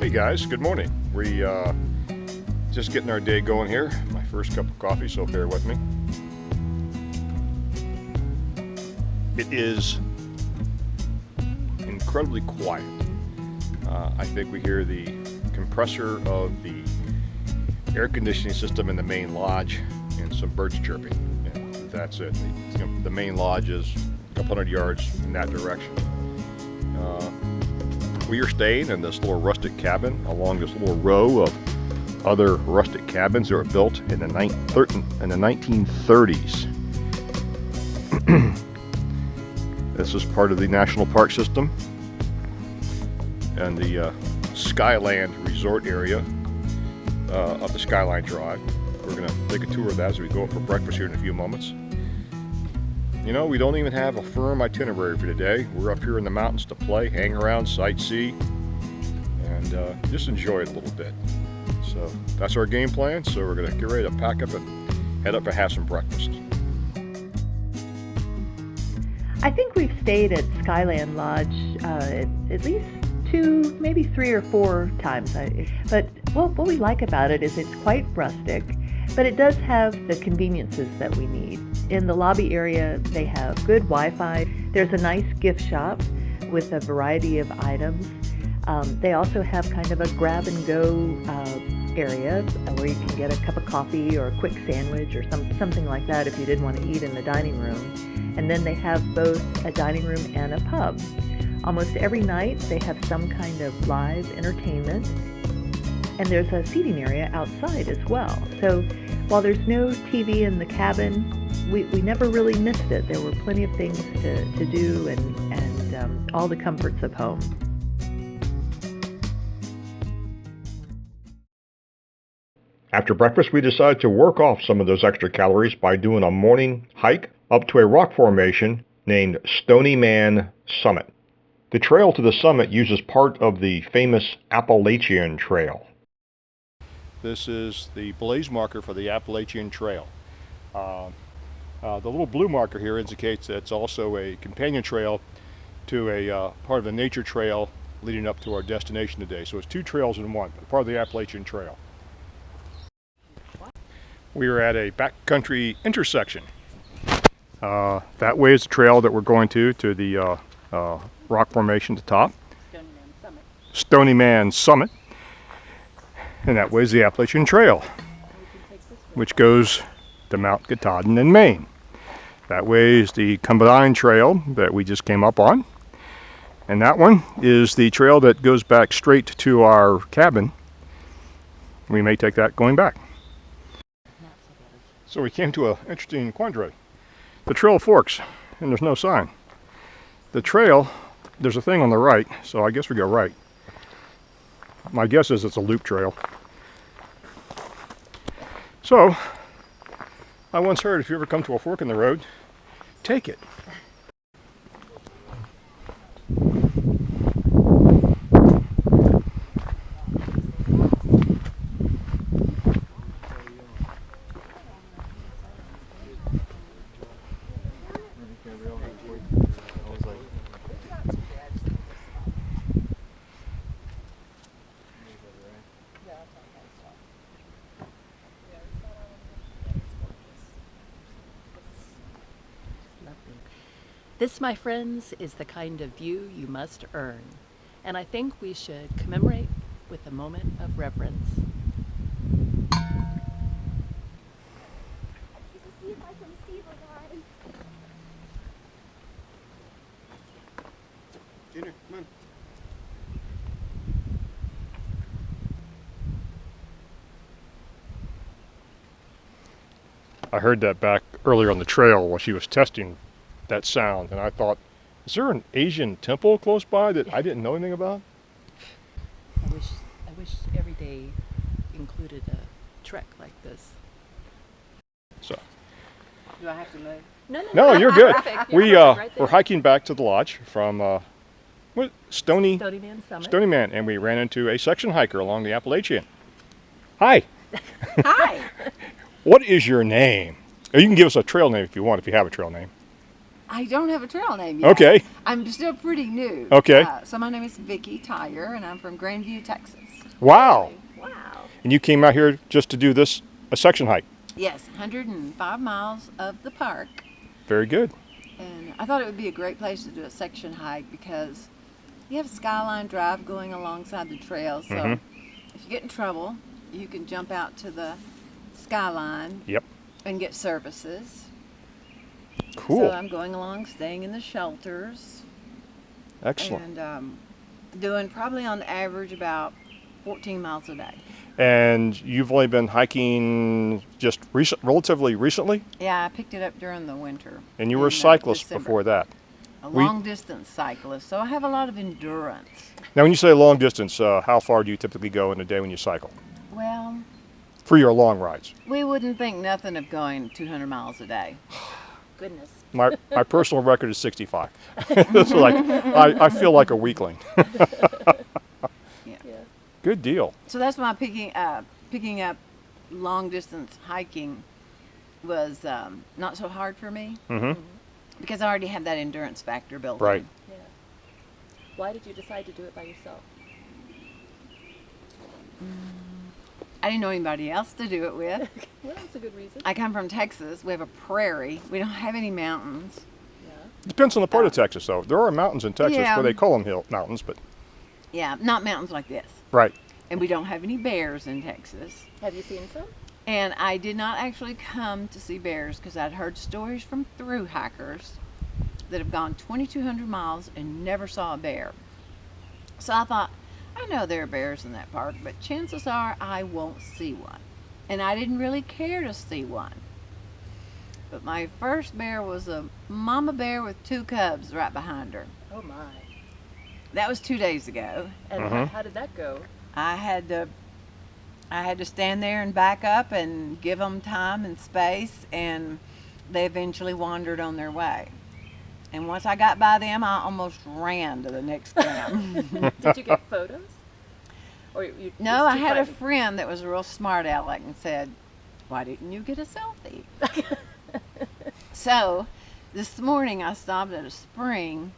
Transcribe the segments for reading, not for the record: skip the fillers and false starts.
Hey guys, good morning. We just getting our day going here. My first cup of coffee, so bear with me. It is incredibly quiet. I think we hear the compressor of the air conditioning system in the main lodge and some birds chirping. And that's it. The main lodge is a couple hundred yards in that direction. We are staying in this little rustic cabin along this little row of other rustic cabins that were built in the 1930s. This is part of the national park system and the Skyland resort area of the Skyline Drive. We're going to take a tour of that as we go up for breakfast here in a few moments. You know, we don't even have a firm itinerary for today. We're up here in the mountains to play, hang around, sightsee, and just enjoy it a little bit. So that's our game plan. So we're going to get ready to pack up and head up and have some breakfast. I think we've stayed at Skyland Lodge at least 2, maybe 3 or 4 times. But what we like about it is it's quite rustic, but it does have the conveniences that we need. In the lobby area, they have good Wi-Fi. There's a nice gift shop with a variety of items. They also have kind of a grab-and-go area where you can get a cup of coffee or a quick sandwich or something like that if you didn't want to eat in the dining room. And then they have both a dining room and a pub. Almost every night they have some kind of live entertainment, and there's a seating area outside as well. So while there's no TV in the cabin, we never really missed it. There were plenty of things to do and all the comforts of home. After breakfast, we decided to work off some of those extra calories by doing a morning hike up to a rock formation named Stony Man Summit. The trail to the summit uses part of the famous Appalachian Trail. This is the blaze marker for the Appalachian Trail. The little blue marker here indicates that it's also a companion trail to a part of the nature trail leading up to our destination today. So it's 2 trails in one, part of the Appalachian Trail. We are at a backcountry intersection. That way is the trail that we're going to the rock formation at the top. Stony Man Summit. And that way is the Appalachian Trail, which goes to Mount Katahdin in Maine. That way is the Combine Trail that we just came up on. And that one is the trail that goes back straight to our cabin. We may take that going back. So we came to an interesting quandary. The trail forks, and there's no sign. The trail, there's a thing on the right, so I guess we go right. My guess is it's a loop trail. So, I once heard if you ever come to a fork in the road, take it. This, my friends, is the kind of view you must earn, and I think we should commemorate with a moment of reverence. Junior, come on. I heard that back earlier on the trail while she was testing that sound, and I thought, is there an Asian temple close by that I didn't know anything about? I wish every day included a trek like this. So. Do I have to move? No, you're good. Perfect. We're hiking back to the lodge from Stony Man Summit. Stony Man, and we ran into a section hiker along the Appalachian. Hi. Hi. What is your name? Or you can give us a trail name if you want, if you have a trail name. I don't have a trail name yet. Okay. I'm still pretty new. Okay. So my name is Vicki Tyre, and I'm from Grandview, Texas. Wow. Wow. And you came out here just to do a section hike. Yes, 105 miles of the park. Very good. And I thought it would be a great place to do a section hike because you have Skyline Drive going alongside the trail. So if you get in trouble, you can jump out to the Skyline Yep. and get services. Cool. So I'm going along, staying in the shelters. Excellent. And doing probably on average about 14 miles a day. And you've only been hiking just relatively recently? Yeah, I picked it up during the winter. And you were a in, cyclist December. before that. A long distance cyclist, so I have a lot of endurance. Now, when you say long distance, how far do you typically go in a day when you cycle? Well, For your long rides? we wouldn't think nothing of going 200 miles a day. Goodness. My personal record is 65. It's like, I feel like a weakling. Yeah. Good deal. So that's why picking up long distance hiking was not so hard for me Mm-hmm. because I already have that endurance factor built Right. in. Yeah. Why did you decide to do it by yourself? I didn't know anybody else to do it with. Well, that's a good reason. I come from Texas. We have a prairie. We don't have any mountains. Yeah. Depends on the part of Texas, though. There are mountains in Texas Yeah. where they call them mountains, but Yeah, not mountains like this. right. And we don't have any bears in Texas. Have you seen some? And I did not actually come to see bears because I'd heard stories from thru hikers that have gone 2,200 miles and never saw a bear. So I thought, I know there are bears in that park, but chances are I won't see one. And I didn't really care to see one. But my first bear was a mama bear with 2 cubs right behind her. Oh my. That was 2 days ago. And Mhm. how did that go? I had to stand there and back up and give them time and space, and they eventually wandered on their way. And once I got by them, I almost ran to the next camp. Did you get photos? Or you No, it's I too had a private? friend that was a real smart aleck and said, "Why didn't you get a selfie?" So this morning I stopped at a spring,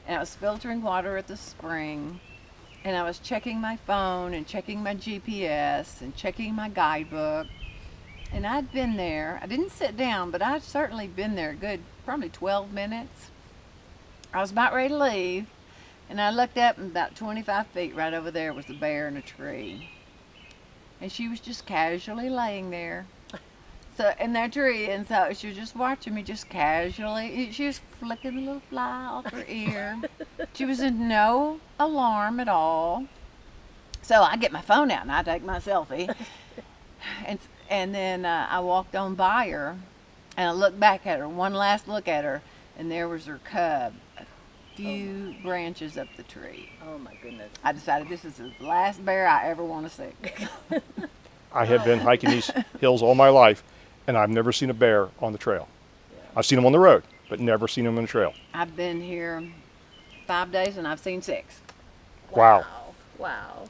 and I was filtering water at the spring, and I was checking my phone and checking my GPS and checking my guidebook. And I'd been there. I didn't sit down, but I'd certainly been there a good probably 12 minutes. I was about ready to leave, and I looked up, and about 25 feet right over there was a bear in a tree. And she was just casually laying there. So in that tree, and so she was just watching me just casually. She was flicking a little fly off her ear. She was in no alarm at all. So I get my phone out and I take my selfie. And then I walked on by her, and I looked back at her, one last look at her, and there was her cub, a few branches up the tree. Oh my goodness. I decided this is the last bear I ever want to see. I have been hiking these hills all my life, and I've never seen a bear on the trail. Yeah. I've seen them on the road, but never seen them on the trail. I've been here 5 days and I've seen 6. Wow. Wow.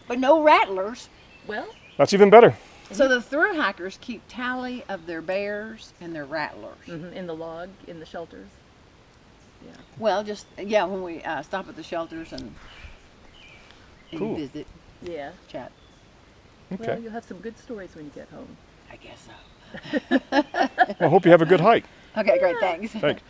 But no rattlers. Well, That's even better. So the thru hikers keep tally of their bears and their rattlers. in the log, in the shelters. Yeah. Well, when we stop at the shelters and Cool. visit, Yeah. chat. Okay. Well, you'll have some good stories when you get home. I guess so. I hope you have a good hike. Okay, great, thanks. Thanks.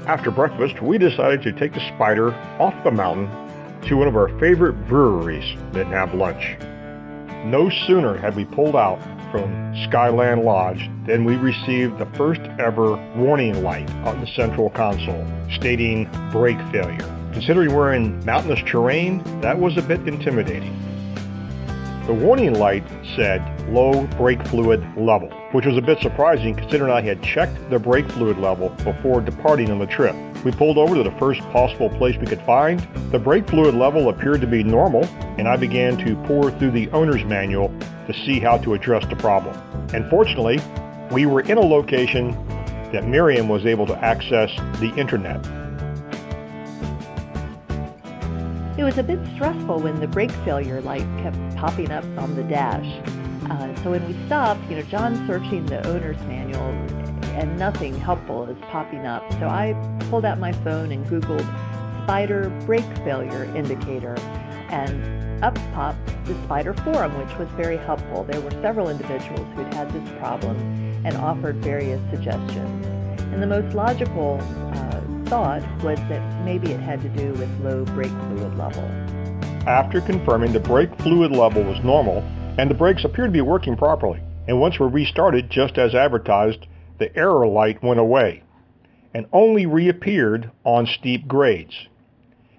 After breakfast, we decided to take the Spyder off the mountain to one of our favorite breweries and have lunch. No sooner had we pulled out from Skyland Lodge than we received the first ever warning light on the central console stating brake failure. Considering we're in mountainous terrain, that was a bit intimidating. The warning light said low brake fluid level, which was a bit surprising considering I had checked the brake fluid level before departing on the trip. We pulled over to the first possible place we could find. The brake fluid level appeared to be normal, and I began to pour through the owner's manual to see how to address the problem. And fortunately, we were in a location that Miriam was able to access the internet. It was a bit stressful when the brake failure light kept popping up on the dash. So when we stopped, John's searching the owner's manual and nothing helpful is popping up. So I pulled out my phone and Googled Spyder brake failure indicator, and up popped the Spyder forum, which was very helpful. There were several individuals who'd had this problem and offered various suggestions. And the most logical thought was that maybe it had to do with low brake fluid level. After confirming the brake fluid level was normal and the brakes appeared to be working properly, and once we restarted just as advertised, the error light went away and only reappeared on steep grades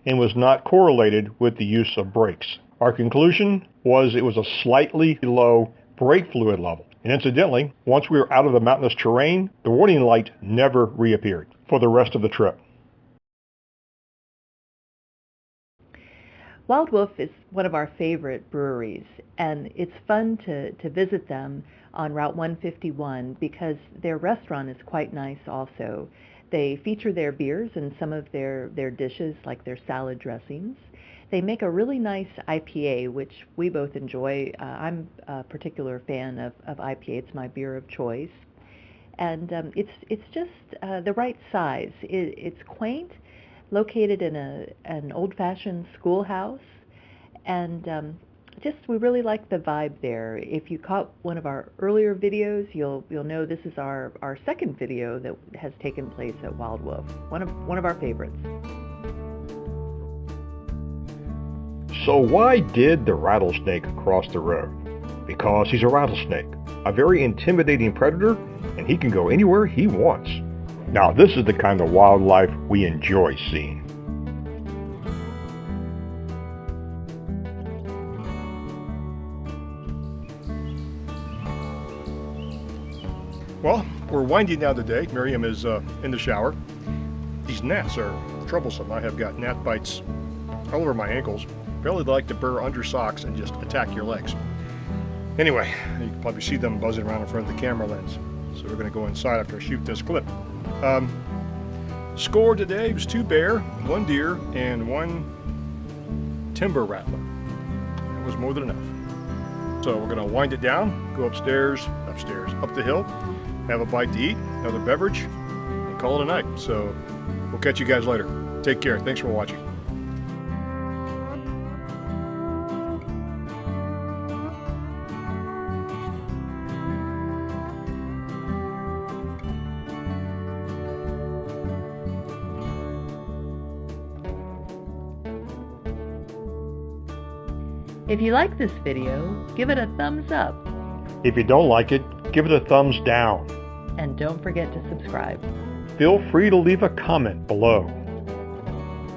and was not correlated with the use of brakes. Our conclusion was it was a slightly low brake fluid level. And incidentally, once we were out of the mountainous terrain, the warning light never reappeared for the rest of the trip. Wild Wolf is one of our favorite breweries, and it's fun to visit them on Route 151 because their restaurant is quite nice also. They feature their beers and some of their dishes, like their salad dressings. They make a really nice IPA, which we both enjoy. I'm a particular fan of IPA. It's my beer of choice. And it's just the right size. It's quaint, located in an old-fashioned schoolhouse, and we really like the vibe there. If you caught one of our earlier videos, you'll know this is our second video that has taken place at Wild Wolf. One of our favorites. So why did the rattlesnake cross the road? Because he's a rattlesnake, a very intimidating predator, and he can go anywhere he wants. Now this is the kind of wildlife we enjoy seeing. Well, we're winding down today. Miriam is in the shower. These gnats are troublesome. I have got gnat bites all over my ankles. Apparently they like to burrow under socks and just attack your legs. Anyway, you can probably see them buzzing around in front of the camera lens. So we're going to go inside after I shoot this clip. Score today was 2 bear, 1 deer, and 1 timber rattler. That was more than enough. So we're going to wind it down, go upstairs, up the hill, have a bite to eat, another beverage, and call it a night. So we'll catch you guys later. Take care. Thanks for watching. If you like this video, give it a thumbs up. If you don't like it, give it a thumbs down. And don't forget to subscribe. Feel free to leave a comment below.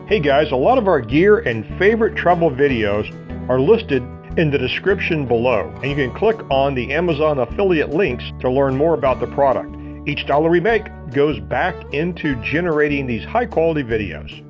Hey guys, a lot of our gear and favorite travel videos are listed in the description below, and you can click on the Amazon affiliate links to learn more about the product. Each dollar we make goes back into generating these high quality videos.